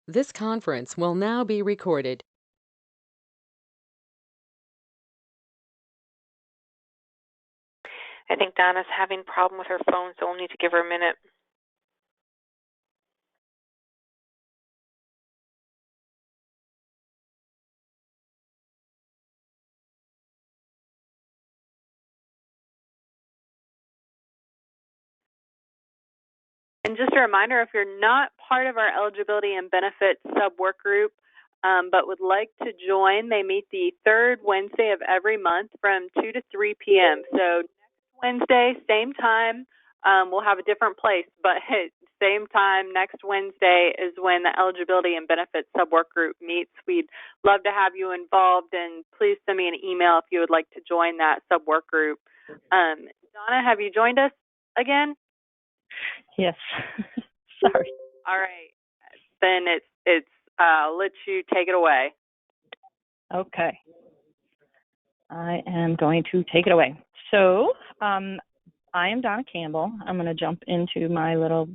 This conference will now be recorded. I think Donna's having a problem with her phone, so we'll need to give her a minute. And just a reminder, if you're not part of our eligibility and benefits sub-work group, but would like to join, they meet the third Wednesday of every month from 2 to 3 p.m. So next Wednesday, same time, we'll have a different place, but same time next Wednesday is when the eligibility and benefits sub-work group meets. We'd love to have you involved, and please send me an email if you would like to join that sub-work group. Donna, have you joined us again? Yes. Sorry. All right. Then I'll let you take it away. Okay. I am going to take it away. So I am Donna Campbell. I'm going to jump into my little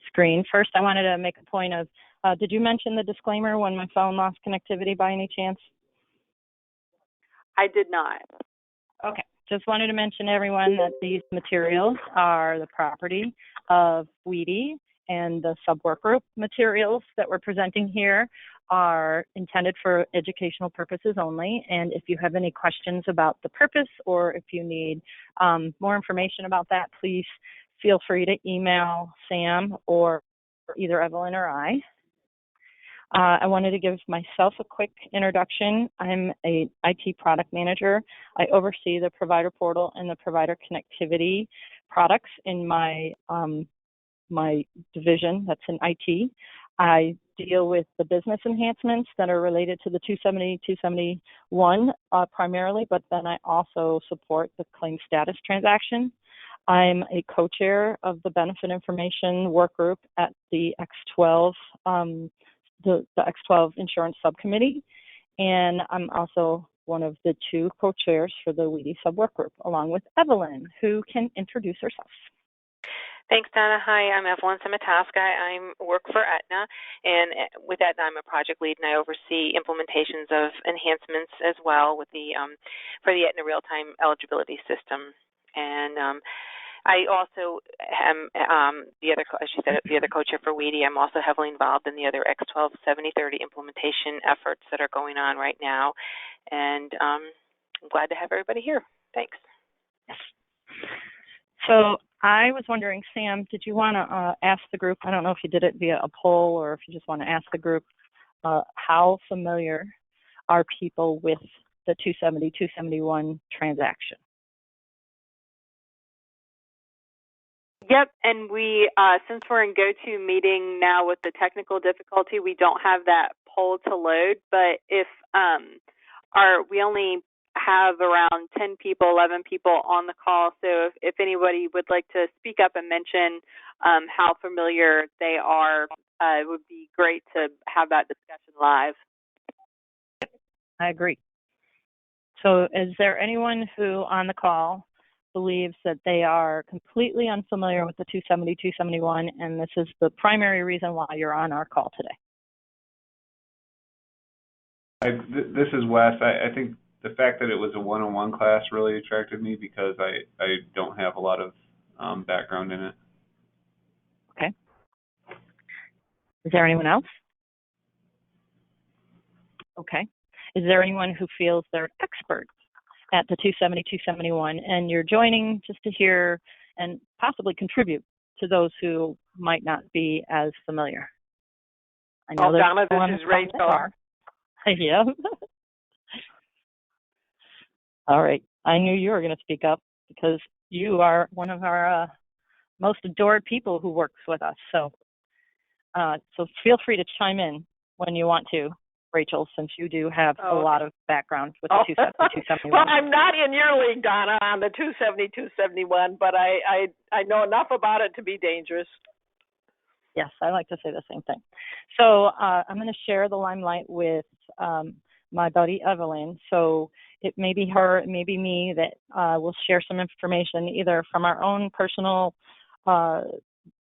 screen. First, I wanted to make a point of, did you mention the disclaimer when my phone lost connectivity by any chance? I did not. Okay. Just wanted to mention to everyone that these materials are the property of WEDI, and the sub-work group materials that we're presenting here are intended for educational purposes only. And if you have any questions about the purpose, or if you need more information about that, please feel free to email Sam or either Evelyn or I. I wanted to give myself a quick introduction. I'm an IT product manager. I oversee the provider portal and the provider connectivity products in my my division that's in IT. I deal with the business enhancements that are related to the 270, 271 primarily, but then I also support the claim status transaction. I'm a co-chair of the benefit information work group at the X12 the X12 insurance subcommittee, and I'm also one of the two co-chairs for the WEDI sub-work group, along with Evelyn, who can introduce herself. Thanks, Donna. Hi, I'm Evelyn Simataska. I work for Aetna, and with Aetna, I'm a project lead, and I oversee implementations of enhancements as well with the for the Aetna real-time eligibility system. And I also am the other, as you said, the other co-chair for WEDI. I'm also heavily involved in the other X12 7030 implementation efforts that are going on right now, and I'm glad to have everybody here. Thanks. So I was wondering, Sam, did you want to ask the group, I don't know if you did it via a poll or if you just want to ask the group, how familiar are people with the 270, 271 transaction? Yep, and we, since we're in GoToMeeting now with the technical difficulty, we don't have that poll to load, but if we only have around 10 people, 11 people on the call, so if anybody would like to speak up and mention how familiar they are, it would be great to have that discussion live. I agree. So is there anyone who on the call believes that they are completely unfamiliar with the 270, 271, and this is the primary reason why you're on our call today? This is Wes. I think the fact that it was a one-on-one class really attracted me because I don't have a lot of background in it. Okay. Is there anyone else? Okay. Is there anyone who feels they're experts at the 270, 271, and you're joining just to hear and possibly contribute to those who might not be as familiar? I know Donna, this is Rachel. Yeah. All right. I knew you were going to speak up because you are one of our most adored people who works with us. So feel free to chime in when you want to, Rachel, since you do have a lot of background with the 270, 271. Well, I'm not in your league, Donna, on the 270, 271, but I know enough about it to be dangerous. Yes, I like to say the same thing. So I'm going to share the limelight with my buddy Evelyn. So it may be her, it may be me that will share some information either from our own personal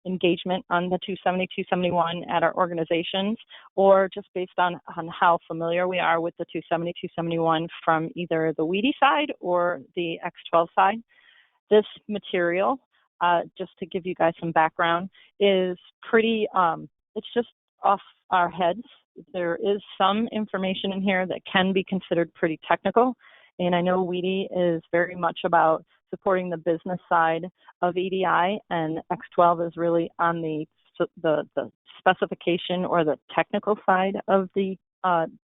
engagement on the 270, 271 at our organizations, or just based on how familiar we are with the 270, 271 from either the WEDI side or the X12 side. This material, just to give you guys some background, is pretty, it's just off our heads. There is some information in here that can be considered pretty technical, and I know WEDI is very much about supporting the business side of EDI, and X12 is really on the specification or the technical side of the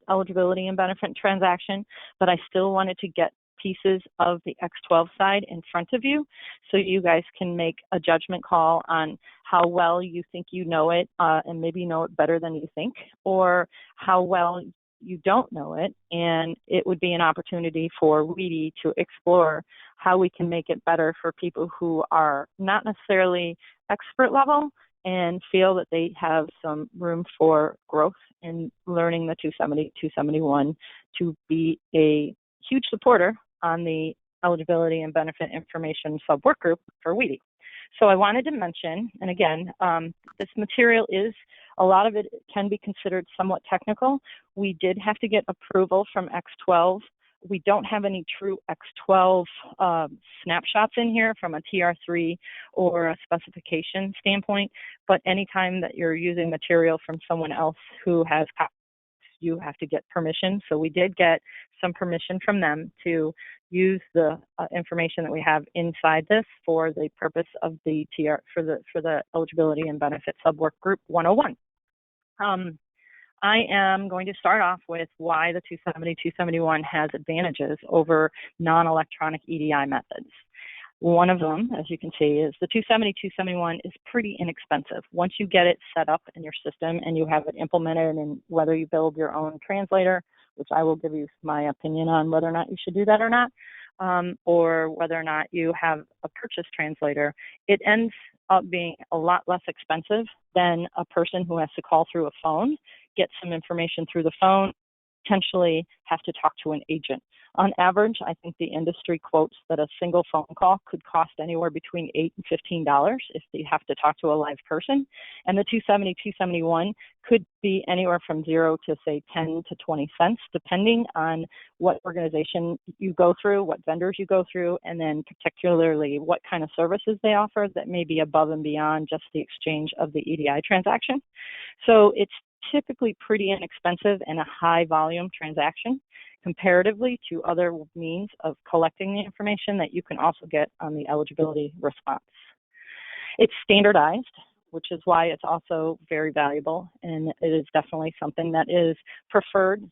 eligibility and benefit transaction, but I still wanted to get pieces of the X12 side in front of you so you guys can make a judgment call on how well you think you know it, and maybe know it better than you think, or how well you don't know it, and it would be an opportunity for WEDI to explore how we can make it better for people who are not necessarily expert level and feel that they have some room for growth in learning the 270, 271 to be a huge supporter on the eligibility and benefit information sub-work group for WEDI. So I wanted to mention, and again, this material is, a lot of it can be considered somewhat technical. We did have to get approval from X12. We don't have any true X12 snapshots in here from a TR3 or a specification standpoint, but anytime that you're using material from someone else who has copies, you have to get permission. So we did get some permission from them to use the information that we have inside this for the purpose of the for the eligibility and benefit subwork group 101. I am going to start off with why the 270, 271 has advantages over non-electronic EDI methods. One of them, as you can see, is the 270, 271 is pretty inexpensive. Once you get it set up in your system and you have it implemented, and whether you build your own translator, which I will give you my opinion on whether or not you should do that or not, or whether or not you have a purchase translator, it ends up being a lot less expensive than a person who has to call through a phone, get some information through the phone, potentially have to talk to an agent. On average, I think the industry quotes that a single phone call could cost anywhere between $8 and $15 if you have to talk to a live person. And the 270, 271 could be anywhere from 0 to say 10 to 20 cents, depending on what organization you go through, what vendors you go through, and then particularly what kind of services they offer that may be above and beyond just the exchange of the EDI transaction. So it's typically pretty inexpensive and a high volume transaction comparatively to other means of collecting the information that you can also get on the eligibility response. It's standardized, which is why it's also very valuable, and it is definitely something that is preferred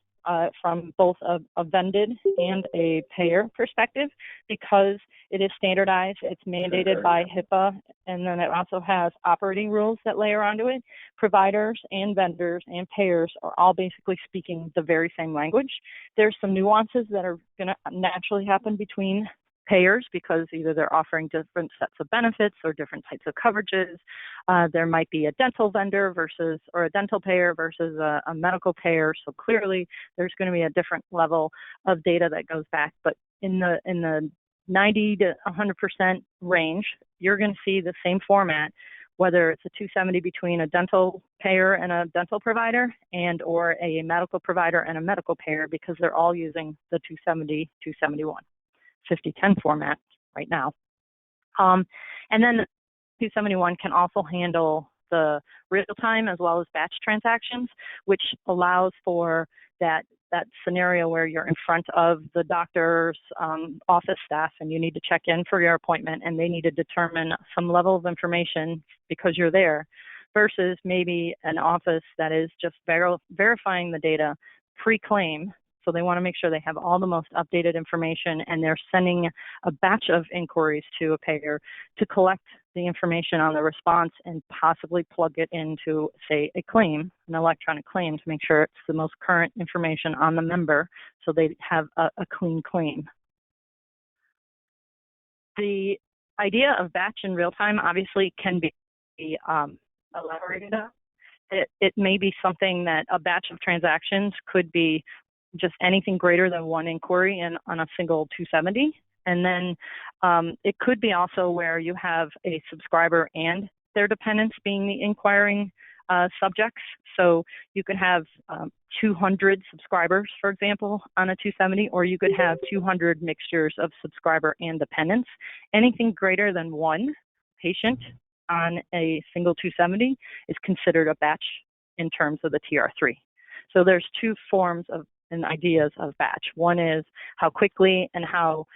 from both a vended and a payer perspective, because it is standardized, it's mandated by HIPAA, and then it also has operating rules that layer onto it. Providers and vendors and payers are all basically speaking the very same language. There's some nuances that are going to naturally happen between payers because either they're offering different sets of benefits or different types of coverages. There might be a dental vendor versus, or a dental payer versus a medical payer. So clearly there's going to be a different level of data that goes back. But in the 90 to 100% range, you're going to see the same format, whether it's a 270 between a dental payer and a dental provider, and or a medical provider and a medical payer, because they're all using the 270, 271. 5010 format right now. And then 271 can also handle the real-time as well as batch transactions, which allows for that scenario where you're in front of the doctor's office staff and you need to check in for your appointment and they need to determine some level of information because you're there, versus maybe an office that is just verifying the data pre-claim. So they want to make sure they have all the most updated information, and they're sending a batch of inquiries to a payer to collect the information on the response and possibly plug it into, say, a claim, an electronic claim, to make sure it's the most current information on the member so they have a clean claim. The idea of batch and real time obviously can be elaborated on. It may be something that a batch of transactions could be just anything greater than one inquiry on a single 270. And then it could be also where you have a subscriber and their dependents being the inquiring subjects. So you could have 200 subscribers, for example, on a 270, or you could have 200 mixtures of subscriber and dependents. Anything greater than one patient on a single 270 is considered a batch in terms of the TR3. So there's two forms of and ideas of batch. One is how quickly and how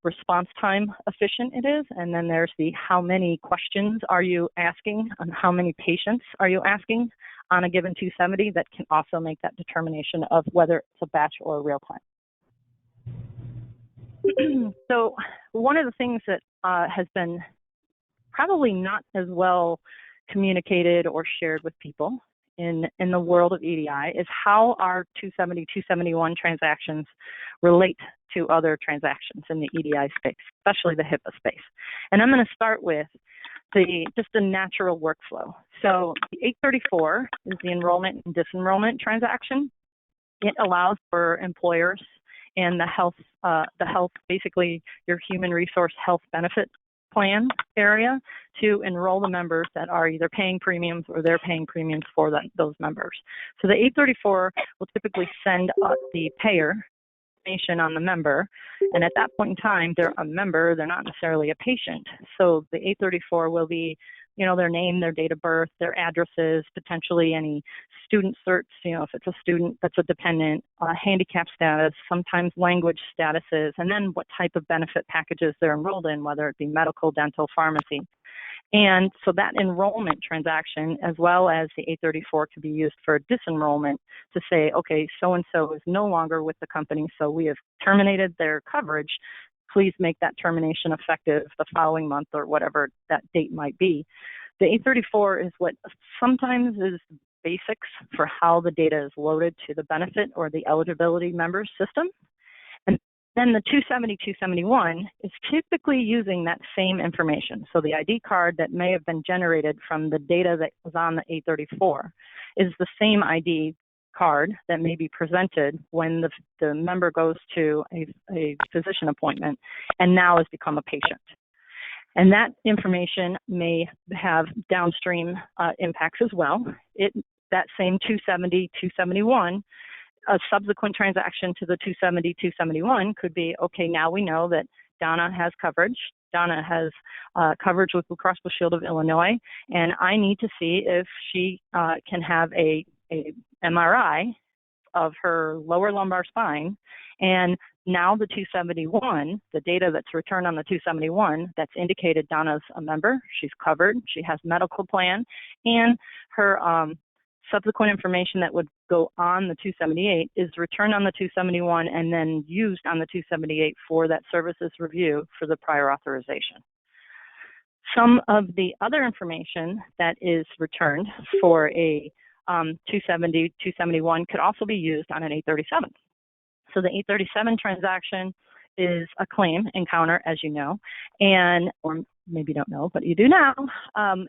response time efficient it is, and then there's the how many questions are you asking and how many patients are you asking on a given 270 that can also make that determination of whether it's a batch or real time. So one of the things that has been probably not as well communicated or shared with people in the world of EDI is how our 270, 271 transactions relate to other transactions in the EDI space, especially the HIPAA space. And I'm going to start with just a natural workflow. So the 834 is the enrollment and disenrollment transaction. It allows for employers and the health, basically your human resource health benefit plan area to enroll the members that are either paying premiums or they're paying premiums for those members. So the 834 will typically send the payer information on the member, and at that point in time, they're a member, they're not necessarily a patient. So the 834 will be, their name, their date of birth, their addresses, potentially any student certs, if it's a student that's a dependent, handicap status, sometimes language statuses, and then what type of benefit packages they're enrolled in, whether it be medical, dental, pharmacy. And so that enrollment transaction, as well as the 834, could be used for disenrollment to say, okay, so-and-so is no longer with the company, so we have terminated their coverage. Please make that termination effective the following month or whatever that date might be. The 834 is what sometimes is basics for how the data is loaded to the benefit or the eligibility members system. And then the 270, 271 is typically using that same information. So the ID card that may have been generated from the data that was on the 834 is the same ID card that may be presented when the member goes to a physician appointment and now has become a patient. And that information may have downstream impacts as well. That same 270, 271, a subsequent transaction to the 270, 271 could be, okay, now we know that Donna has coverage. Donna has coverage with Blue Cross Blue Shield of Illinois, and I need to see if she can have a MRI of her lower lumbar spine. And now the 271, the data that's returned on the 271, that's indicated Donna's a member, she's covered, she has medical plan, and her subsequent information that would go on the 278 is returned on the 271 and then used on the 278 for that services review for the prior authorization. Some of the other information that is returned for a 270, 271 could also be used on an 837. So the 837 transaction is a claim encounter, as you know, or maybe you don't know, but you do now.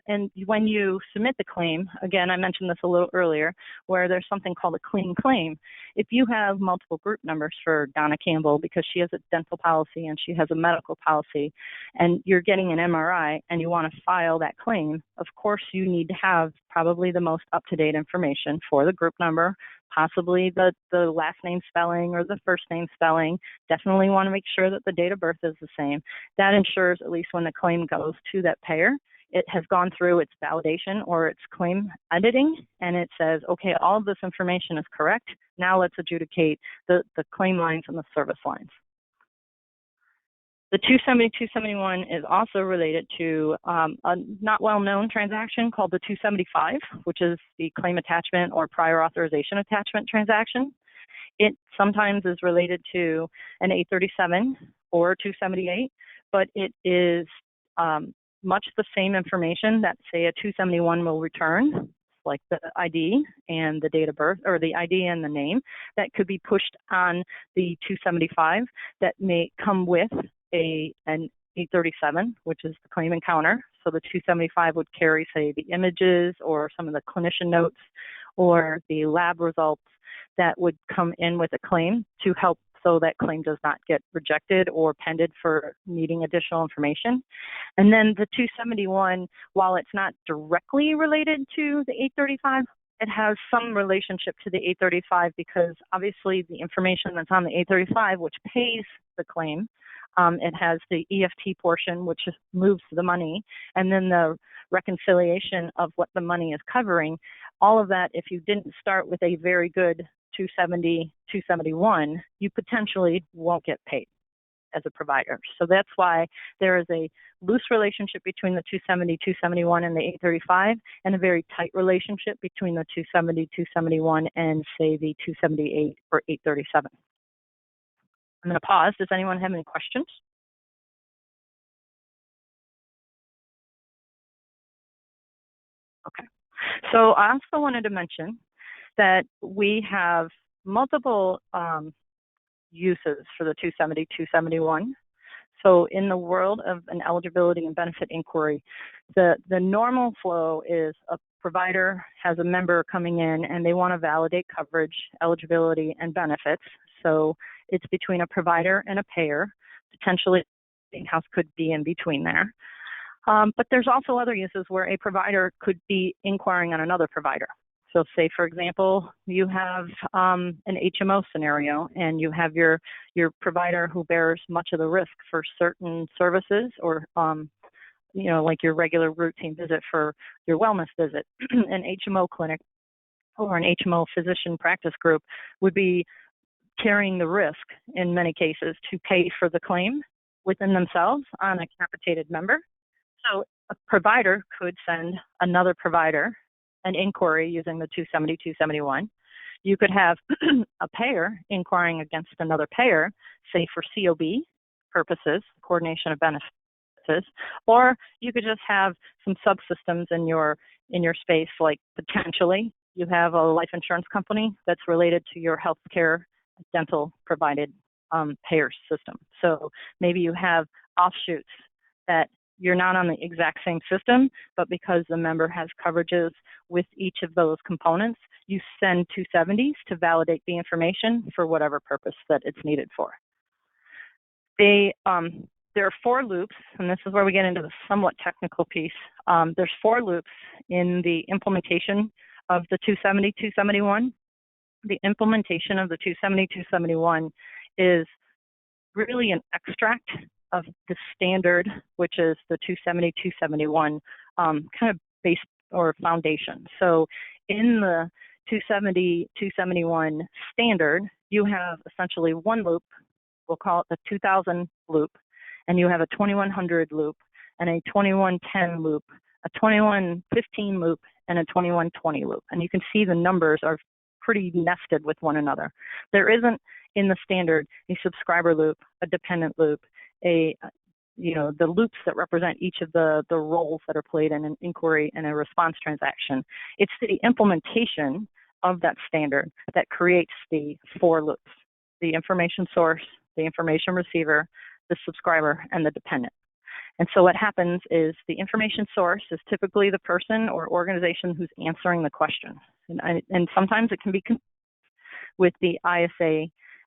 And when you submit the claim, again, I mentioned this a little earlier, where there's something called a clean claim. If you have multiple group numbers for Donna Campbell because she has a dental policy and she has a medical policy, and you're getting an MRI and you want to file that claim, of course you need to have probably the most up-to-date information for the group number, possibly the last name spelling or the first name spelling. Definitely want to make sure that the date of birth is the same. That ensures, at least when the claim goes to that payer, it has gone through its validation or its claim editing, and it says, okay, all of this information is correct. Now let's adjudicate the claim lines and the service lines. The 270, 271 is also related to a not well-known transaction called the 275, which is the claim attachment or prior authorization attachment transaction. It sometimes is related to an 837 or 278, but it is much the same information that, say, a 271 will return, like the ID and the date of birth, or the ID and the name, that could be pushed on the 275 that may come with an 837, which is the claim encounter. So the 275 would carry, say, the images or some of the clinician notes or the lab results that would come in with a claim to help so that claim does not get rejected or pended for needing additional information. And then the 271, while it's not directly related to the 835, it has some relationship to the 835 because obviously the information that's on the 835, which pays the claim, it has the EFT portion, which moves the money, and then the reconciliation of what the money is covering. All of that, if you didn't start with a very good 270, 271, you potentially won't get paid as a provider. So that's why there is a loose relationship between the 270, 271 and the 835, and a very tight relationship between the 270, 271 and, say, the 278 or 837. I'm going to pause. Does anyone have any questions? Okay. So I also wanted to mention that we have multiple uses for the 270, 271. So in the world of an eligibility and benefit inquiry, the normal flow is a provider has a member coming in and they want to validate coverage, eligibility, and benefits. So it's between a provider and a payer. Potentially, in-house could be in between there. But there's also other uses where a provider could be inquiring on another provider. So say, for example, you have an HMO scenario and you have your provider who bears much of the risk for certain services or, like your regular routine visit for your wellness visit. An HMO clinic or an HMO physician practice group would be carrying the risk in many cases to pay for the claim within themselves on a capitated member. So a provider could send another provider an inquiry using the 270, 271. You could have a payer inquiring against another payer, say for COB purposes, coordination of benefits, or you could just have some subsystems in your space, like potentially you have a life insurance company that's related to your healthcare dental provided payer system. So maybe you have offshoots that you're not on the exact same system, but because the member has coverages with each of those components, you send 270s to validate the information for whatever purpose that it's needed for. There are 4 loops, and this is where we get into the somewhat technical piece. There's 4 loops in the implementation of the 270, 271. The implementation of the 270, 271 is really an extract of the standard, which is the 270, 271 kind of base or foundation. So in the 270, 271 standard, you have essentially one loop, we'll call it the 2000 loop, and you have a 2100 loop, and a 2110 loop, a 2115 loop, and a 2120 loop. And you can see the numbers are pretty nested with one another. There isn't in the standard a subscriber loop, a dependent loop, the loops that represent each of the roles that are played in an inquiry and a response transaction. It's the implementation of that standard that creates the 4 loops: the information source, the information receiver, the subscriber, and the dependent. And so what happens is the information source is typically the person or organization who's answering the question. And sometimes it can be with the ISA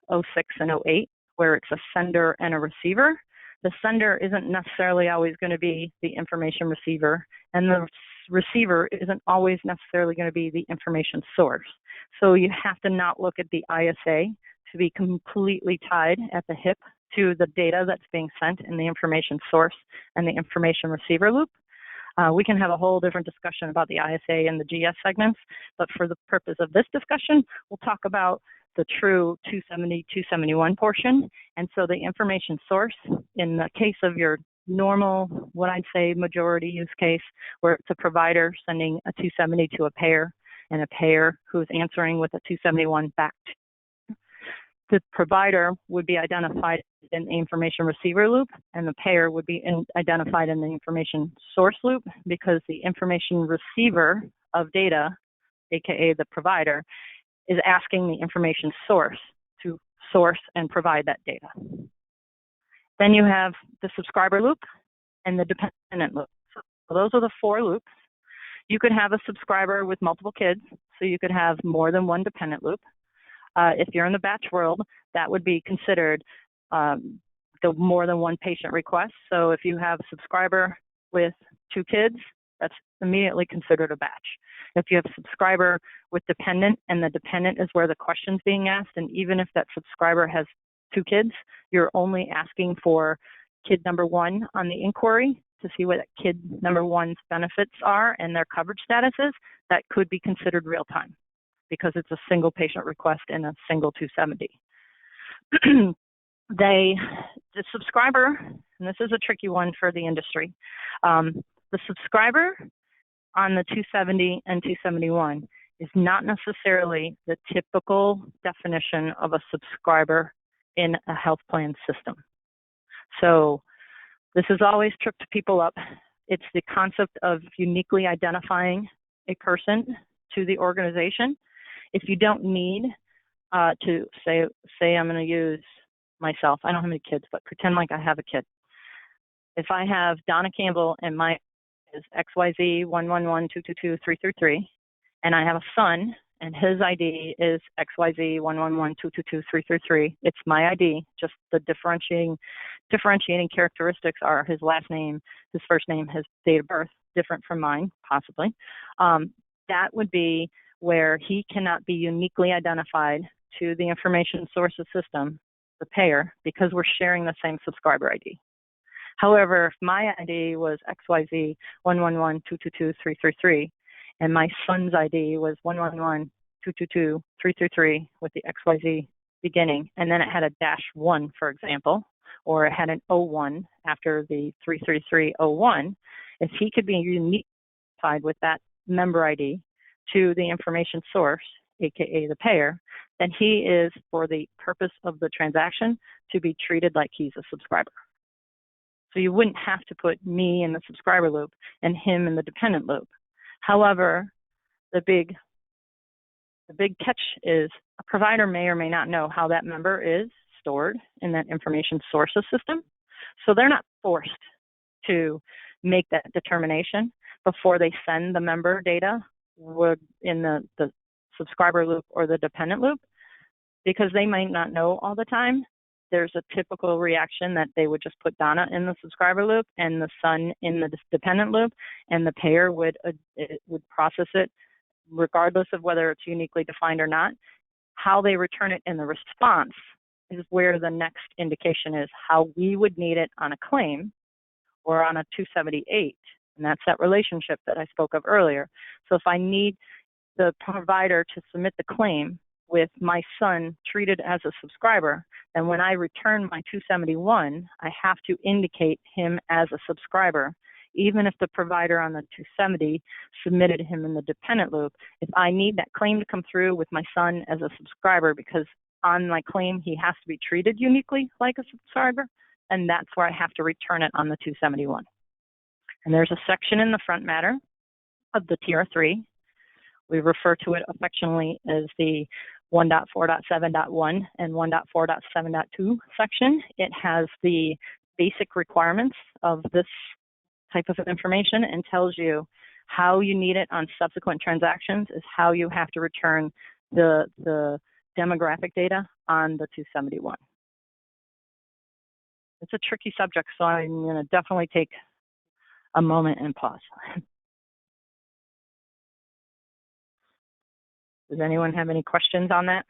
06 and 08, where it's a sender and a receiver. The sender isn't necessarily always going to be the information receiver, and the receiver isn't always necessarily going to be the information source. So you have to not look at the ISA to be completely tied at the hip to the data that's being sent in the information source and the information receiver loop. We can have a whole different discussion about the ISA and the GS segments, but for the purpose of this discussion, we'll talk about the true 270, 271 portion. And so the information source, in the case of your normal, what I'd say majority use case, where it's a provider sending a 270 to a payer and a payer who's answering with a 271 back to the provider would be identified in the information receiver loop, and the payer would be identified in the information source loop, because the information receiver of data, aka the provider, is asking the information source to source and provide that data. Then you have the subscriber loop and the dependent loop. So those are the 4 loops. You could have a subscriber with multiple kids, so you could have more than one dependent loop. If you're in the batch world, that would be considered the more than one patient request. So if you have a subscriber with 2 kids, that's immediately considered a batch. If you have a subscriber with dependent, and the dependent is where the question's being asked, and even if that subscriber has 2 kids, you're only asking for kid number 1 on the inquiry to see what kid number 1's benefits are and their coverage status is, that could be considered real time because it's a single patient request in a single 270. The subscriber, and this is a tricky one for the industry, the subscriber on the 270 and 271 is not necessarily the typical definition of a subscriber in a health plan system. So this has always tripped people up. It's the concept of uniquely identifying a person to the organization. If you don't need to say I'm going to use myself. I don't have any kids, but pretend like I have a kid. If I have Donna Campbell and my is XYZ1112223333, and I have a son and his ID is XYZ1112223333, it's my ID. Just the differentiating characteristics are his last name, his first name, his date of birth, different from mine, possibly. That would be where he cannot be uniquely identified to the information sources system, the payer, because we're sharing the same subscriber ID. However, if my ID was XYZ1112223333 and my son's ID was 111222333 with the XYZ beginning, and then it had a -1, for example, or it had an 01 after the 33301, if he could be unified with that member ID to the information source, aka the payer, then he is, for the purpose of the transaction, to be treated like he's a subscriber. So you wouldn't have to put me in the subscriber loop and him in the dependent loop. However, the big catch is a provider may or may not know how that member is stored in that information sources system. So they're not forced to make that determination before they send the member data in the subscriber loop or the dependent loop, because they might not know all the time. There's a typical reaction that they would just put Donna in the subscriber loop and the son in the dependent loop, and the payer would process it regardless of whether it's uniquely defined or not. How they return it in the response is where the next indication is how we would need it on a claim or on a 278, and that's that relationship that I spoke of earlier. So if I need the provider to submit the claim with my son treated as a subscriber, then when I return my 271, I have to indicate him as a subscriber, even if the provider on the 270 submitted him in the dependent loop. If I need that claim to come through with my son as a subscriber, because on my claim he has to be treated uniquely like a subscriber, and that's where I have to return it on the 271. And there's a section in the front matter of the TR3. We refer to it affectionately as the 1.4.7.1 and 1.4.7.2 section. It has the basic requirements of this type of information and tells you how you need it on subsequent transactions is how you have to return the demographic data on the 271. It's a tricky subject, so I'm going to definitely take a moment and pause. Does anyone have any questions on that?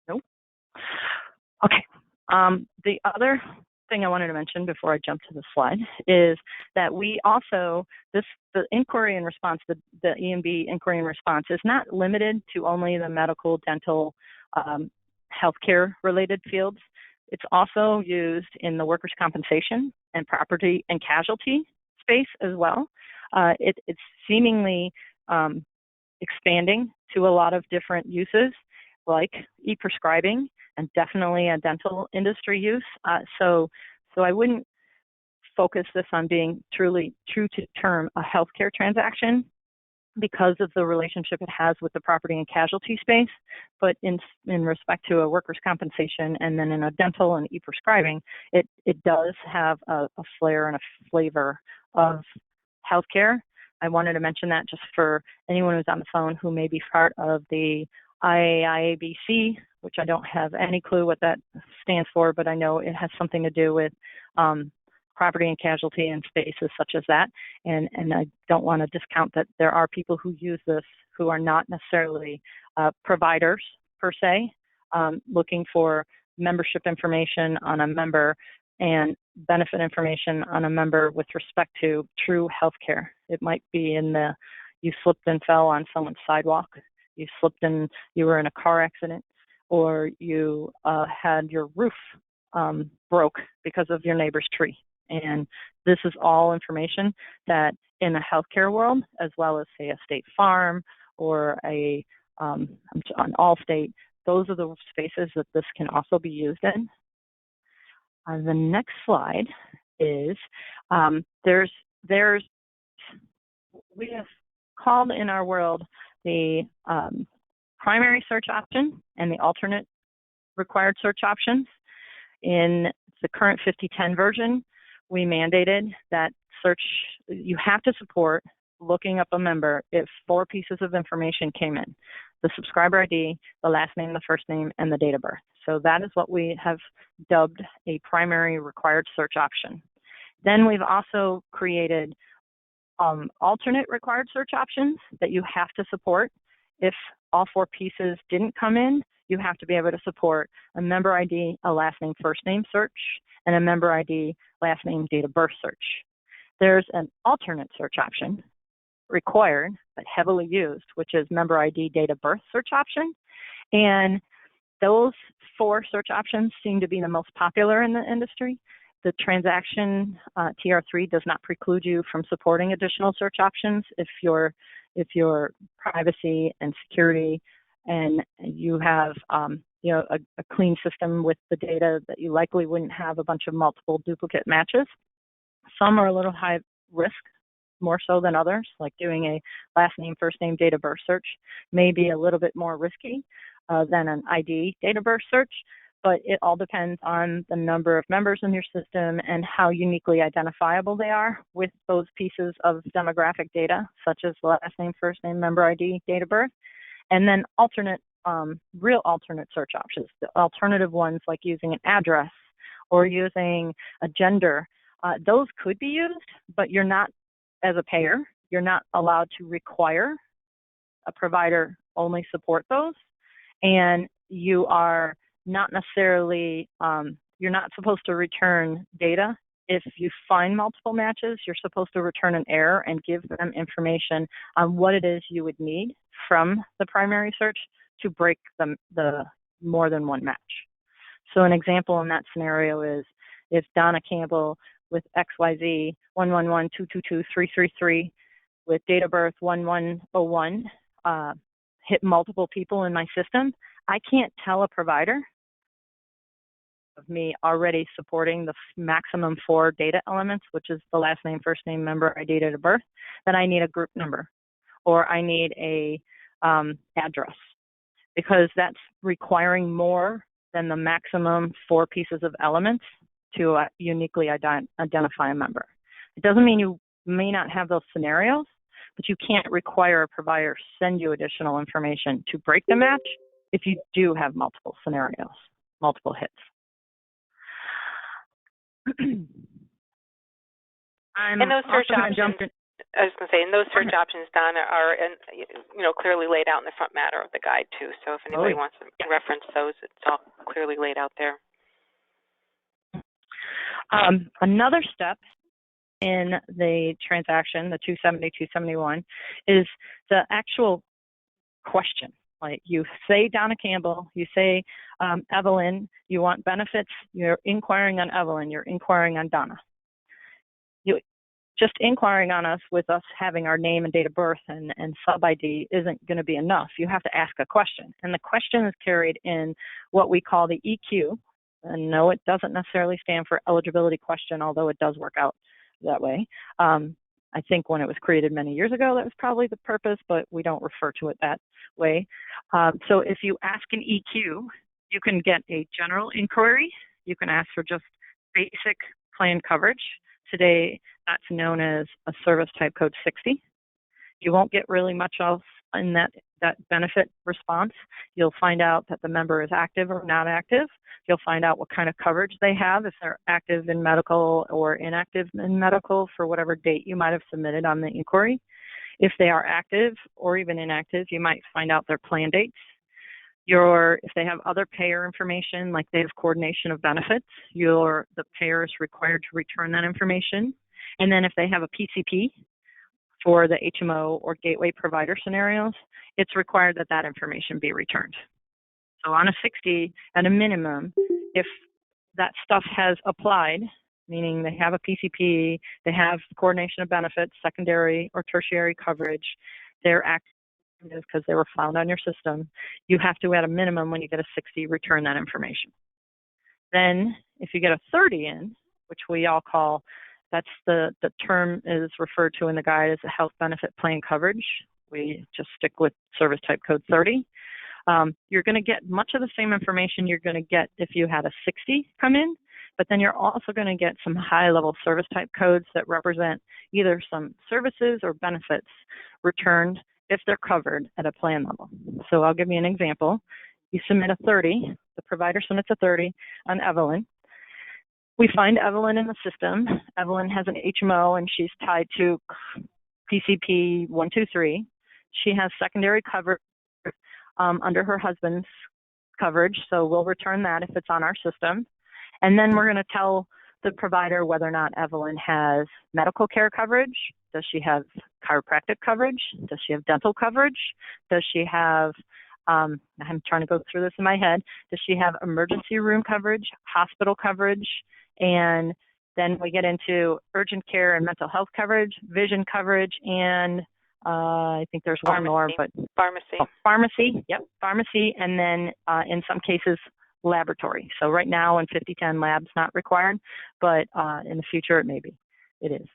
Nope. Okay. The other thing I wanted to mention before I jump to the slide is that we also, the inquiry and response, the EMB inquiry and response is not limited to only the medical, dental, healthcare related fields. It's also used in the workers' compensation and property and casualty space as well. It's seemingly expanding to a lot of different uses, like e-prescribing and definitely a dental industry use. So I wouldn't focus this on being truly true to term a healthcare transaction because of the relationship it has with the property and casualty space, but in respect to a workers' compensation and then in a dental and e-prescribing, it does have a flair and a flavor of healthcare. I wanted to mention that just for anyone who's on the phone who may be part of the IABC, which I don't have any clue what that stands for, but I know it has something to do with property and casualty and spaces such as that. And I don't want to discount that there are people who use this who are not necessarily providers per se, looking for membership information on a member and benefit information on a member with respect to true healthcare. It might be you slipped and fell on someone's sidewalk, you were in a car accident, or you had your roof broke because of your neighbor's tree. And this is all information that in the healthcare world, as well as say a State Farm or an Allstate, those are the spaces that this can also be used in. The next slide is we have called in our world the primary search option and the alternate required search options. In the current 5010 version, we mandated that you have to support looking up a member if 4 pieces of information came in: the subscriber ID, the last name, the first name, and the date of birth. So that is what we have dubbed a primary required search option. Then we've also created alternate required search options that you have to support. If all 4 pieces didn't come in, you have to be able to support a member ID, a last name, first name search, and a member ID, last name, date of birth search. There's an alternate search option required but heavily used, which is member ID, date of birth search option. And those 4 search options seem to be the most popular in the industry. The transaction TR3 does not preclude you from supporting additional search options if your privacy and security and you have a clean system with the data, that you likely wouldn't have a bunch of multiple duplicate matches. Some are a little high risk, more so than others, like doing a last name, first name, date of birth search may be a little bit more risky than an ID date of birth search, but it all depends on the number of members in your system and how uniquely identifiable they are with those pieces of demographic data, such as the last name, first name, member ID, date of birth. And then real alternate search options, the alternative ones like using an address or using a gender. Those could be used, but you're not, as a payer, you're not allowed to require a provider only support those. And you are not necessarily, you're not supposed to return data. If you find multiple matches, you're supposed to return an error and give them information on what it is you would need from the primary search to break the more than one match. So an example in that scenario is if Donna Campbell with XYZ 111222333 with date of birth 1101 hit multiple people in my system, I can't tell a provider of me already supporting the maximum 4 data elements, which is the last name, first name, member ID, date of birth, that I need a group number or I need a address, because that's requiring more than the maximum 4 pieces of elements to uniquely identify a member. It doesn't mean you may not have those scenarios, but you can't require a provider send you additional information to break the match if you do have multiple scenarios, multiple hits. And those search options, I was going to say, and those search options, Donna, are clearly laid out in the front matter of the guide too. So if anybody wants to reference those, it's all clearly laid out there. Another step in the transaction, the 270, 271, is the actual question. Like you say Donna Campbell, you say Evelyn, you want benefits, you're inquiring on Evelyn, you're inquiring on Donna. You just inquiring on us with us having our name and date of birth and sub ID isn't going to be enough. You have to ask a question. And the question is carried in what we call the EQ. And no, it doesn't necessarily stand for eligibility question, although it does work out that way. I think when it was created many years ago, that was probably the purpose, but we don't refer to it that way. So if you ask an EQ, you can get a general inquiry. You can ask for just basic plan coverage. Today, that's known as a service type code 60. You won't get really much else in that benefit response. You'll find out that the member is active or not active. You'll find out what kind of coverage they have, if they're active in medical or inactive in medical for whatever date you might have submitted on the inquiry. If they are active or even inactive, you might find out their plan dates. If they have other payer information, like they have coordination of benefits, the payer is required to return that information. And then if they have a PCP for the HMO or gateway provider scenarios, it's required that that information be returned. So on a 60, at a minimum, if that stuff has applied, meaning they have a PCP, they have coordination of benefits, secondary or tertiary coverage, they're active because they were found on your system, you have to, at a minimum, when you get a 60, return that information. Then if you get a 30 in, which we all call, that's the term is referred to in the guide as a health benefit plan coverage. We just stick with service type code 30. You're going to get much of the same information you're going to get if you had a 60 come in, but then you're also going to get some high-level service type codes that represent either some services or benefits returned if they're covered at a plan level. So I'll give you an example. You submit a 30, the provider submits a 30 on Evelyn. We find Evelyn in the system. Evelyn has an HMO and she's tied to PCP 123. She has secondary coverage under her husband's coverage, so we'll return that if it's on our system. And then we're going to tell the provider whether or not Evelyn has medical care coverage. Does she have chiropractic coverage? Does she have dental coverage? Does she have, I'm trying to go through this in my head, does she have emergency room coverage, hospital coverage? And then we get into urgent care and mental health coverage, vision coverage, and I think there's one more, but pharmacy. Oh, pharmacy, yep, pharmacy, and then in some cases, laboratory. So right now in 5010, lab's not required, but in the future it may be. It is.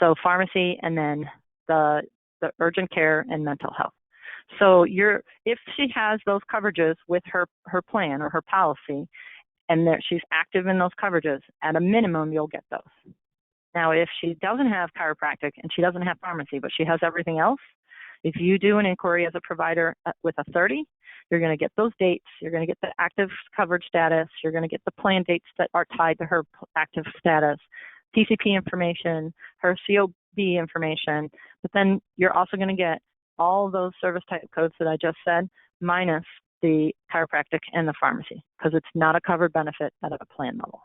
So pharmacy, and then the urgent care and mental health. So if she has those coverages with her plan or her policy, and that she's active in those coverages, at a minimum, you'll get those. Now, if she doesn't have chiropractic and she doesn't have pharmacy, but she has everything else, if you do an inquiry as a provider with a 30, you're going to get those dates, you're going to get the active coverage status, you're going to get the plan dates that are tied to her active status, PCP information, her COB information, but then you're also going to get all those service type codes that I just said, minus the chiropractic and the pharmacy, because it's not a covered benefit at a plan level.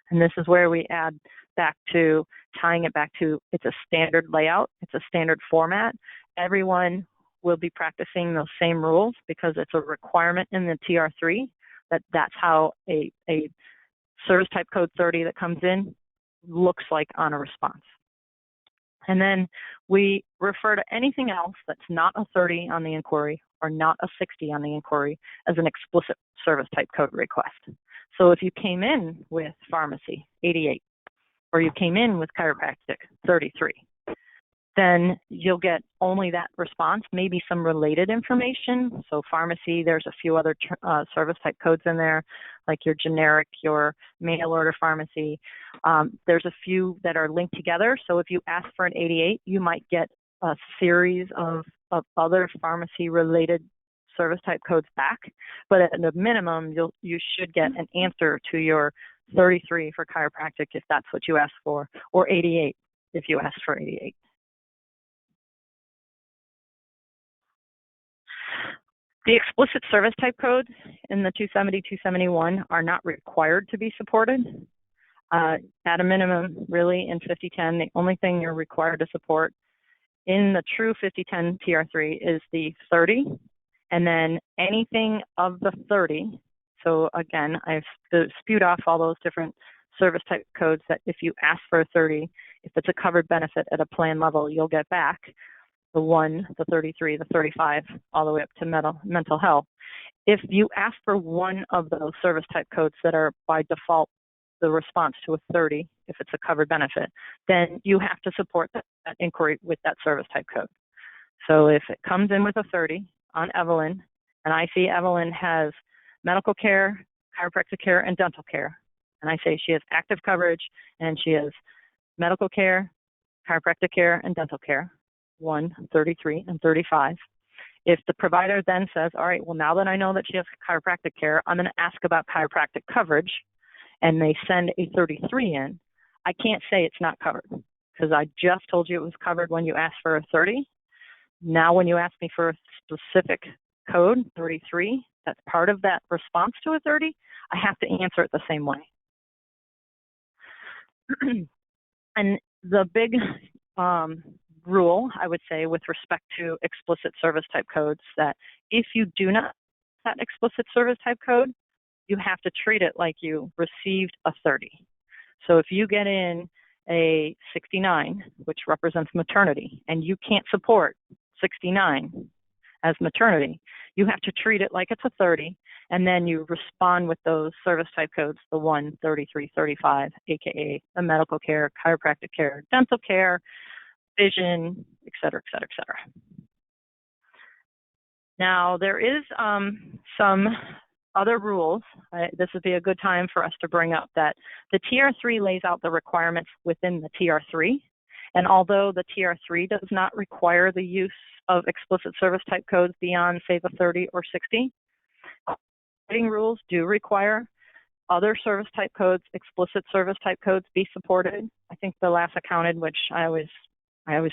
And this is where we add back to tying it back to it's a standard layout, it's a standard format. Everyone will be practicing those same rules because it's a requirement in the TR3 that's how a service type code 30 that comes in looks like on a response. And then we refer to anything else that's not a 30 on the inquiry or not a 60 on the inquiry as an explicit service type code request. So if you came in with pharmacy, 88, or you came in with chiropractic, 33, then you'll get only that response, maybe some related information. So pharmacy, there's a few other service type codes in there, like your generic, your mail order pharmacy. There's a few that are linked together. So if you ask for an 88, you might get a series of other pharmacy related service type codes back. But at a minimum, you should get an answer to your 33 for chiropractic if that's what you asked for, or 88 if you asked for 88. The explicit service type codes in the 270, 271 are not required to be supported. At a minimum, really, in 5010, the only thing you're required to support in the true 5010 TR3 is the 30, and then anything of the 30. So again, I've spewed off all those different service type codes that if you ask for a 30, if it's a covered benefit at a plan level, you'll get back the 1, the 33, the 35, all the way up to mental health. If you ask for one of those service type codes that are by default the response to a 30, if it's a covered benefit, then you have to support that inquiry with that service type code. So if it comes in with a 30 on Evelyn, and I see Evelyn has medical care, chiropractic care, and dental care, and I say she has active coverage and she has medical care, chiropractic care, and dental care, 1, 33, and 35. If the provider then says, all right, well, now that I know that she has chiropractic care, I'm going to ask about chiropractic coverage, and they send a 33 in, I can't say it's not covered because I just told you it was covered when you asked for a 30. Now when you ask me for a specific code, 33, that's part of that response to a 30, I have to answer it the same way. And the big rule, I would say, with respect to explicit service type codes, that if you do not have that explicit service type code, you have to treat it like you received a 30. So if you get in a 69, which represents maternity, and you can't support 69 as maternity, you have to treat it like it's a 30, and then you respond with those service type codes, the 1, 33, 35, aka the medical care, chiropractic care, dental care, vision, et cetera, et cetera, et cetera. Now, there is some other rules. This would be a good time for us to bring up that the TR3 lays out the requirements within the TR3. And although the TR3 does not require the use of explicit service type codes beyond, say, the 30 or 60, operating rules do require other service type codes, explicit service type codes be supported. I think the last I counted, which I always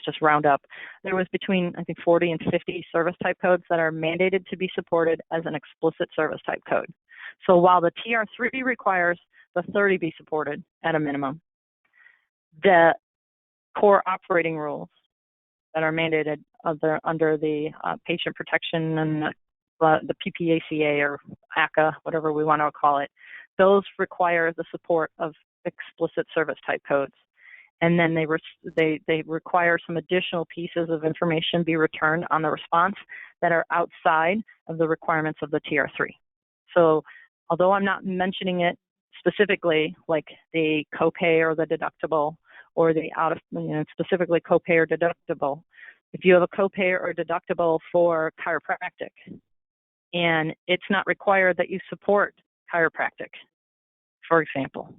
just round up, there was between, I think, 40 and 50 service type codes that are mandated to be supported as an explicit service type code. So while the TR3 requires the 30 be supported at a minimum, the core operating rules that are mandated under the patient protection and the PPACA or ACA, whatever we want to call it, those require the support of explicit service type codes. And then they require some additional pieces of information be returned on the response that are outside of the requirements of the TR3. So although I'm not mentioning it specifically, like the copay or the deductible, or the specifically copay or deductible, if you have a copay or deductible for chiropractic, and it's not required that you support chiropractic, for example,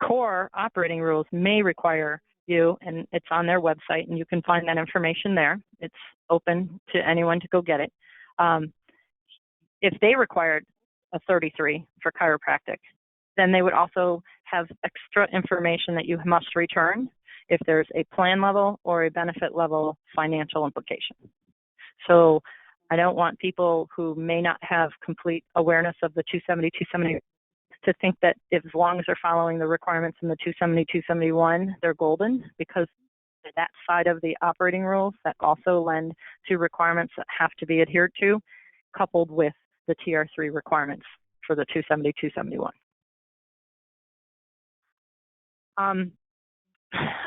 core operating rules may require you, and it's on their website, and you can find that information there. It's open to anyone to go get it. If they required a 33 for chiropractic, then they would also have extra information that you must return if there's a plan level or a benefit level financial implication. So I don't want people who may not have complete awareness of the 270, 270 to think that as long as they're following the requirements in the 270, 271, they're golden, because that side of the operating rules that also lend to requirements that have to be adhered to, coupled with the TR3 requirements for the 270, 271.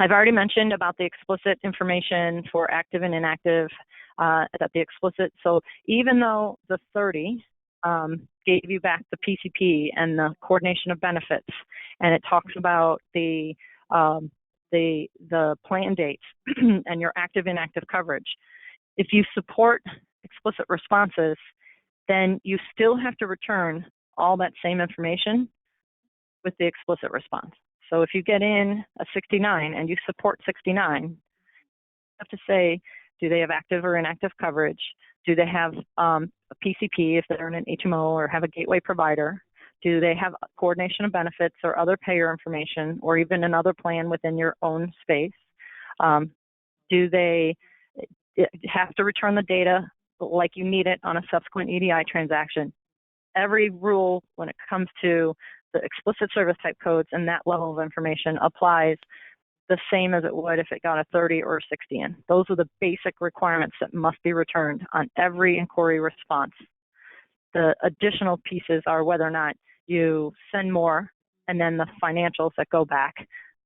I've already mentioned about the explicit information for active and inactive, that the explicit, so even though the 30 gave you back the PCP and the coordination of benefits, and it talks about the plan dates and your active inactive coverage, if you support explicit responses, then you still have to return all that same information with the explicit response. So if you get in a 69 and you support 69, you have to say, do they have active or inactive coverage? Do they have a PCP if they're in an HMO or have a gateway provider? Do they have coordination of benefits or other payer information, or even another plan within your own space? Do they have to return the data like you need it on a subsequent EDI transaction? Every rule when it comes to the explicit service type codes and that level of information applies the same as it would if it got a 30 or a 60 in. Those are the basic requirements that must be returned on every inquiry response. The additional pieces are whether or not you send more, and then the financials that go back.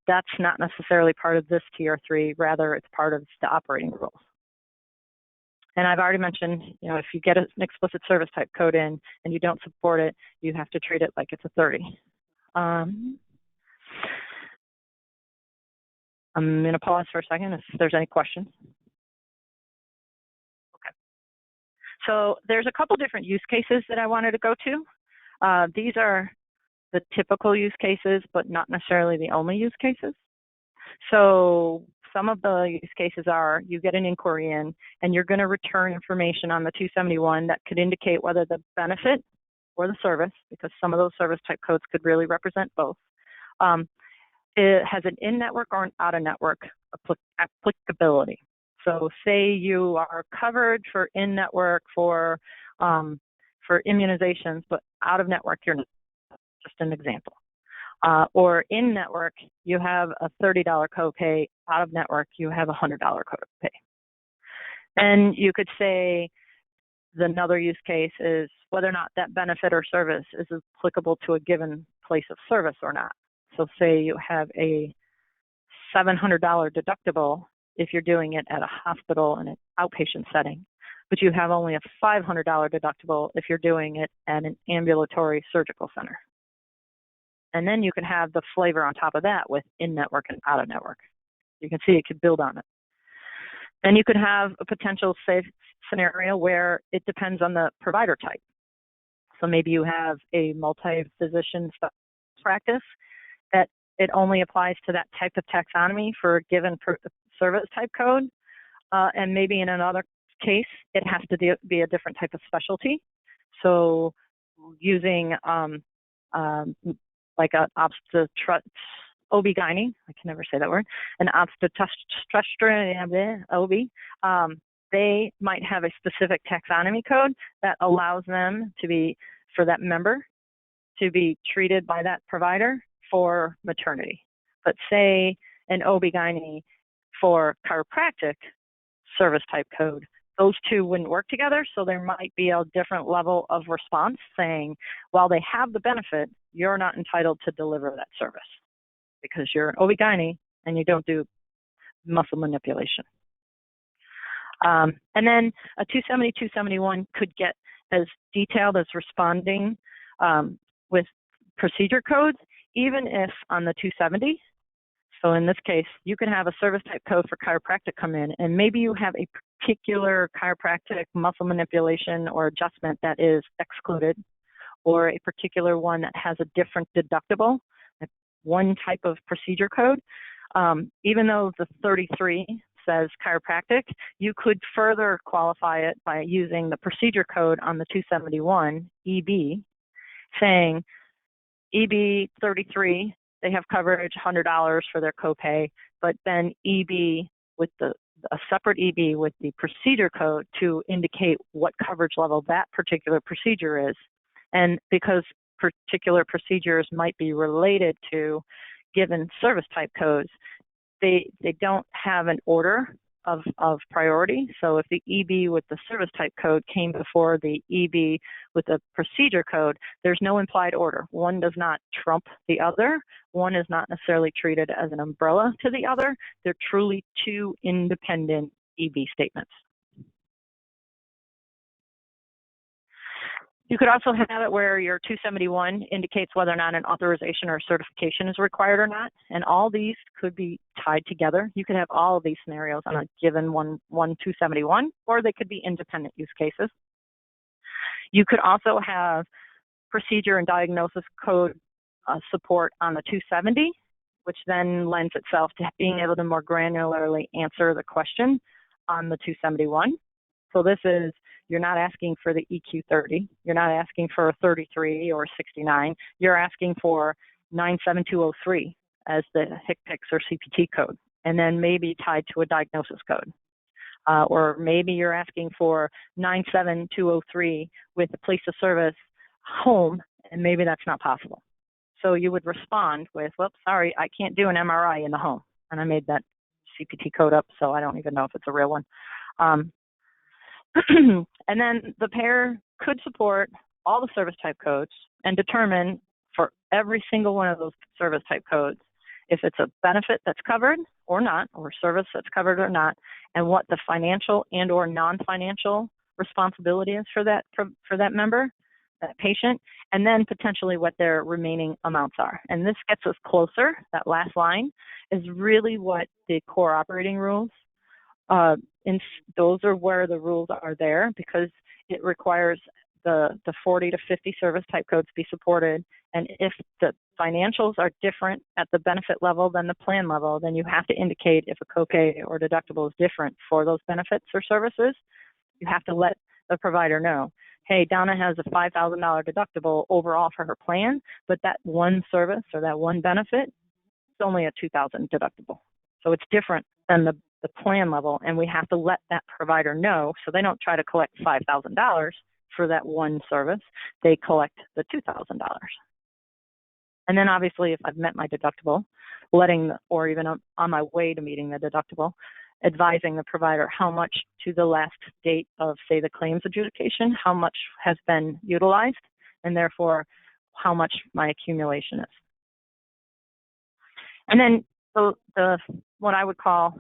That's not necessarily part of this TR3, rather it's part of the operating rules. And I've already mentioned, if you get an explicit service type code in and you don't support it, you have to treat it like it's a 30. I'm going to pause for a second if there's any questions. Okay. So there's a couple different use cases that I wanted to go to. These are the typical use cases, but not necessarily the only use cases. So some of the use cases are you get an inquiry in and you're going to return information on the 271 that could indicate whether the benefit or the service, because some of those service type codes could really represent both, it has an in-network or an out-of-network applicability. So say you are covered for in-network for immunizations, but out-of-network you're not. Just an example. Or in-network, you have a $30 copay. Out-of-network, you have a $100 copay. And you could say another use case is whether or not that benefit or service is applicable to a given place of service or not. So say you have a $700 deductible if you're doing it at a hospital in an outpatient setting, but you have only a $500 deductible if you're doing it at an ambulatory surgical center. And then you can have the flavor on top of that with in-network and out-of-network. You can see it could build on it. Then you could have a potential safe scenario where it depends on the provider type. So maybe you have a multi-physician practice that it only applies to that type of taxonomy for a given service type code. And maybe in another case, it has to be a different type of specialty. So using like an OB-GYN, I can never say that word, an obstetrician, OB, they might have a specific taxonomy code that allows them to be, for that member, to be treated by that provider for maternity. But say an OB-GYN for chiropractic service type code, those two wouldn't work together, so there might be a different level of response saying, while they have the benefit, you're not entitled to deliver that service because you're an OB-GYN and you don't do muscle manipulation. And then a 270, 271 could get as detailed as responding with procedure codes, even if on the 270. So in this case, you can have a service type code for chiropractic come in, and maybe you have a particular chiropractic muscle manipulation or adjustment that is excluded, or a particular one that has a different deductible, like one type of procedure code. Even though the 33 says chiropractic, you could further qualify it by using the procedure code on the 271, EB, saying EB 33, they have coverage $100 for their copay, but then EB with a separate EB with the procedure code to indicate what coverage level that particular procedure is. And because particular procedures might be related to given service type codes, they don't have an order of priority. So if the EB with the service type code came before the EB with the procedure code, there's no implied order. One does not trump the other. One is not necessarily treated as an umbrella to the other. They're truly two independent EB statements. You could also have it where your 271 indicates whether or not an authorization or certification is required or not, and all these could be tied together. You could have all of these scenarios on a given one 271, or they could be independent use cases. You could also have procedure and diagnosis code support on the 270, which then lends itself to being able to more granularly answer the question on the 271. So this is, you're not asking for the EQ30, you're not asking for a 33 or 69, you're asking for 97203 as the HCPCS or CPT code, and then maybe tied to a diagnosis code. Or maybe you're asking for 97203 with the place of service home, and maybe that's not possible. So you would respond with, well, sorry, I can't do an MRI in the home. And I made that CPT code up, so I don't even know if it's a real one. And then the payer could support all the service type codes and determine for every single one of those service type codes if it's a benefit that's covered or not, or service that's covered or not, and what the financial and or non-financial responsibility is for that member, that patient, and then potentially what their remaining amounts are. And this gets us closer. That last line is really what the core operating rules, and those are where the rules are there, because it requires the 40 to 50 service type codes be supported. And if the financials are different at the benefit level than the plan level, then you have to indicate if a copay or deductible is different for those benefits or services. You have to let the provider know, hey, Donna has a $5,000 deductible overall for her plan, but that one service or that one benefit is only a $2,000 deductible. So it's different than the plan level, and we have to let that provider know so they don't try to collect $5,000 for that one service. They collect the $2,000. And then obviously if I've met my deductible, or even on my way to meeting the deductible, advising the provider how much to the last date of, say, the claims adjudication, how much has been utilized, and therefore how much my accumulation is. And then the what I would call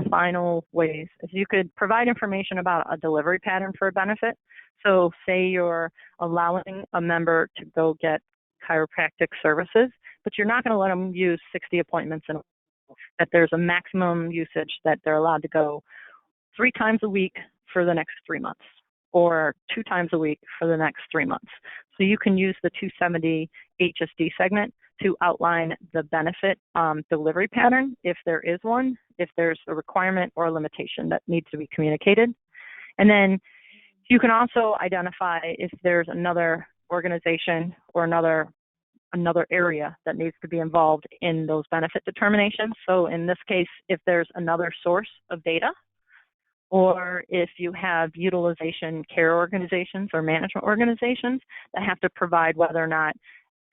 final ways is you could provide information about a delivery pattern for a benefit. So say you're allowing a member to go get chiropractic services, but you're not going to let them use 60 appointments in a week, that there's a maximum usage that they're allowed to go 3 times a week for the next 3 months, or 2 times a week for the next 3 months. So you can use the 270 HSD segment to outline the benefit delivery pattern, if there is one, if there's a requirement or a limitation that needs to be communicated. And then you can also identify if there's another organization or another area that needs to be involved in those benefit determinations. So in this case, if there's another source of data, or if you have utilization care organizations or management organizations that have to provide whether or not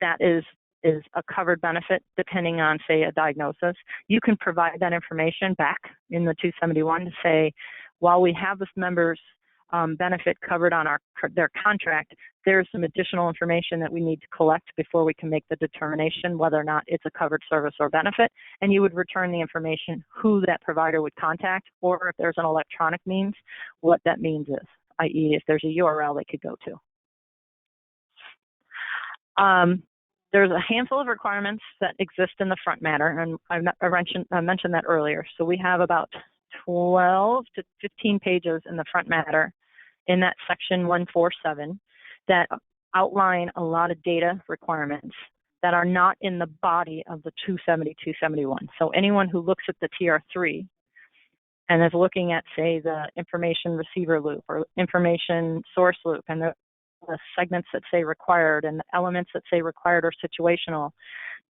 that is a covered benefit depending on, say, a diagnosis, you can provide that information back in the 271 to say, while we have this member's benefit covered on their contract, there's some additional information that we need to collect before we can make the determination whether or not it's a covered service or benefit. And you would return the information, who that provider would contact, or if there's an electronic means, what that means is, i.e. if there's a URL they could go to. There's a handful of requirements that exist in the front matter, and I mentioned that earlier. So we have about 12 to 15 pages in the front matter in that section 147 that outline a lot of data requirements that are not in the body of the 270, 271. So anyone who looks at the TR3 and is looking at, say, the information receiver loop or information source loop and the segments that say required and the elements that say required or situational,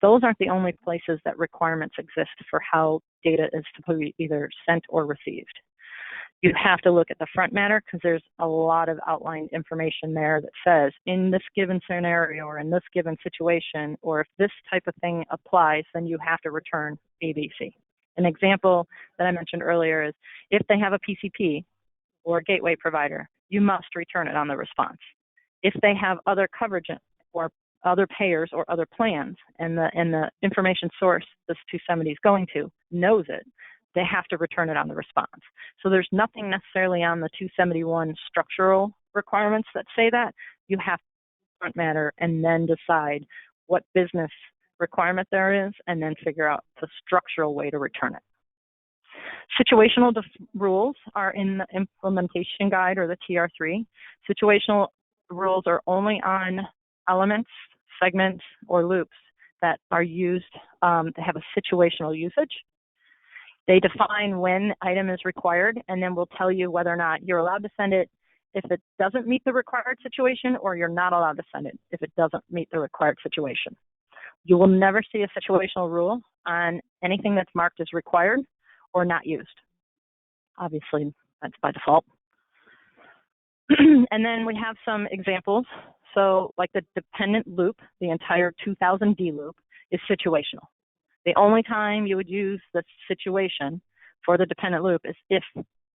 those aren't the only places that requirements exist for how data is to be either sent or received. You have to look at the front matter because there's a lot of outlined information there that says in this given scenario or in this given situation, or if this type of thing applies, then you have to return ABC. An example that I mentioned earlier is if they have a PCP or a gateway provider, you must return it on the response. If they have other coverage or other payers or other plans, and the information source this 270 is going to knows it, they have to return it on the response. So there's nothing necessarily on the 271 structural requirements that say that. You have to front matter and then decide what business requirement there is and then figure out the structural way to return it. Situational rules are in the implementation guide or the TR3. Situational rules are only on elements, segments, or loops that are used to have a situational usage. They define when item is required, and then will tell you whether or not you're allowed to send it if it doesn't meet the required situation, or you're not allowed to send it if it doesn't meet the required situation. You will never see a situational rule on anything that's marked as required or not used. Obviously, that's by default. And then we have some examples. So like the dependent loop, the entire 2000D loop is situational. The only time you would use the situation for the dependent loop is if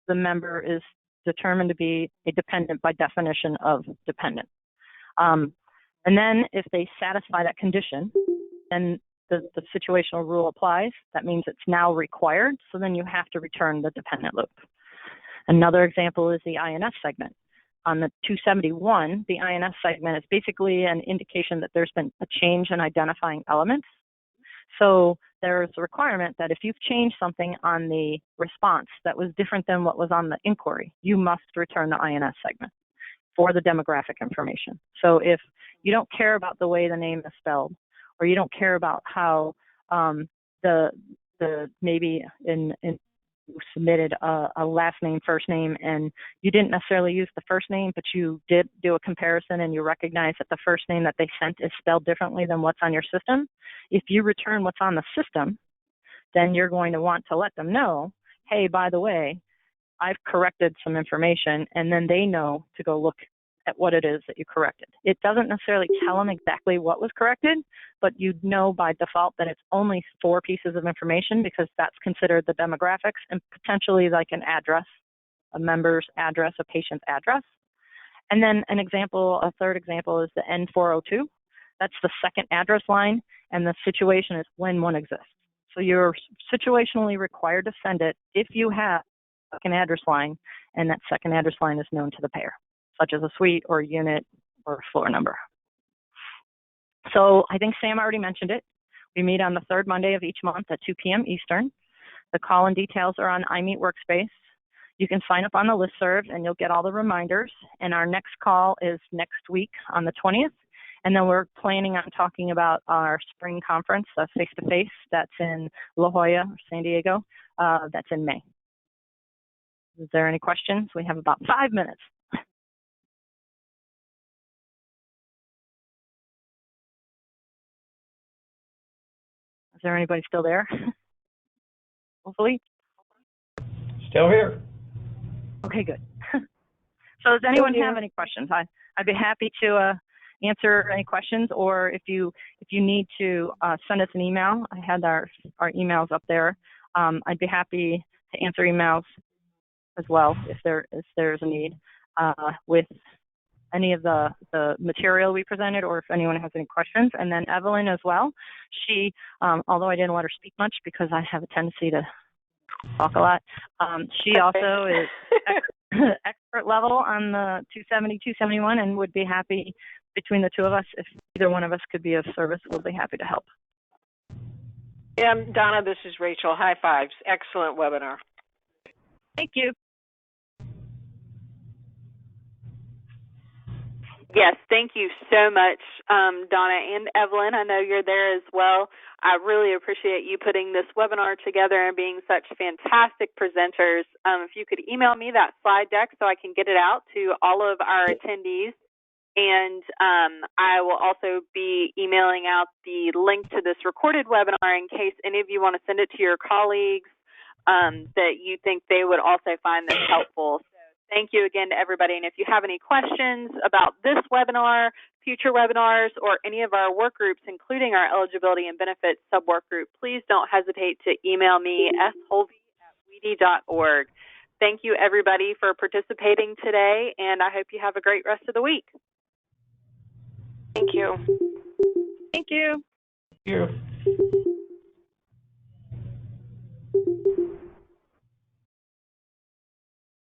the member is determined to be a dependent by definition of dependent. And then if they satisfy that condition, then the situational rule applies. That means it's now required, so then you have to return the dependent loop. Another example is the INS segment. On the 271, the INS segment is basically an indication that there's been a change in identifying elements. So there's a requirement that if you've changed something on the response that was different than what was on the inquiry, you must return the INS segment. for the demographic information. So if you don't care about the way the name is spelled, or you don't care about how the maybe you submitted a last name, first name, and you didn't necessarily use the first name, but you did do a comparison and you recognize that the first name that they sent is spelled differently than what's on your system. If you return what's on the system, then you're going to want to let them know, hey, by the way, I've corrected some information, and then they know to go look at what it is that you corrected. It doesn't necessarily tell them exactly what was corrected, but you know by default that it's only 4 pieces of information because that's considered the demographics and potentially like an address, a member's address, a patient's address. And then a third example is the N402. That's the second address line, and the situation is when one exists. So you're situationally required to send it if you have a second address line, and that second address line is known to the payer, such as a suite or a unit or a floor number. So I think Sam already mentioned it. We meet on the third Monday of each month at 2 p.m. Eastern. The call-in details are on iMeet Workspace. You can sign up on the listserv and you'll get all the reminders. And our next call is next week on the 20th. And then we're planning on talking about our spring conference, face-to-face, that's in La Jolla, San Diego, that's in May. Is there any questions? We have about 5 minutes. Is there anybody still there? Hopefully. Still here. Okay, good. So does anyone have any questions? I'd be happy to answer any questions, or if you need to send us an email. I had our emails up there. I'd be happy to answer emails as well if there's a need with any of the material we presented, or if anyone has any questions. And then Evelyn as well. She, although I didn't let her speak much because I have a tendency to talk a lot, she also is expert level on the 270, 271, and would be happy between the two of us. If either one of us could be of service, we'll be happy to help. And Donna, this is Rachel. High fives. Excellent webinar. Thank you. Yes, thank you so much, Donna and Evelyn. I know you're there as well. I really appreciate you putting this webinar together and being such fantastic presenters. If you could email me that slide deck so I can get it out to all of our attendees. And I will also be emailing out the link to this recorded webinar in case any of you want to send it to your colleagues that you think they would also find this helpful. So thank you again to everybody. And if you have any questions about this webinar, future webinars, or any of our work groups, including our eligibility and benefits sub-work group, please don't hesitate to email me, sholvey@weedy.org. Thank you, everybody, for participating today, and I hope you have a great rest of the week. Thank you. Thank you. Thank you.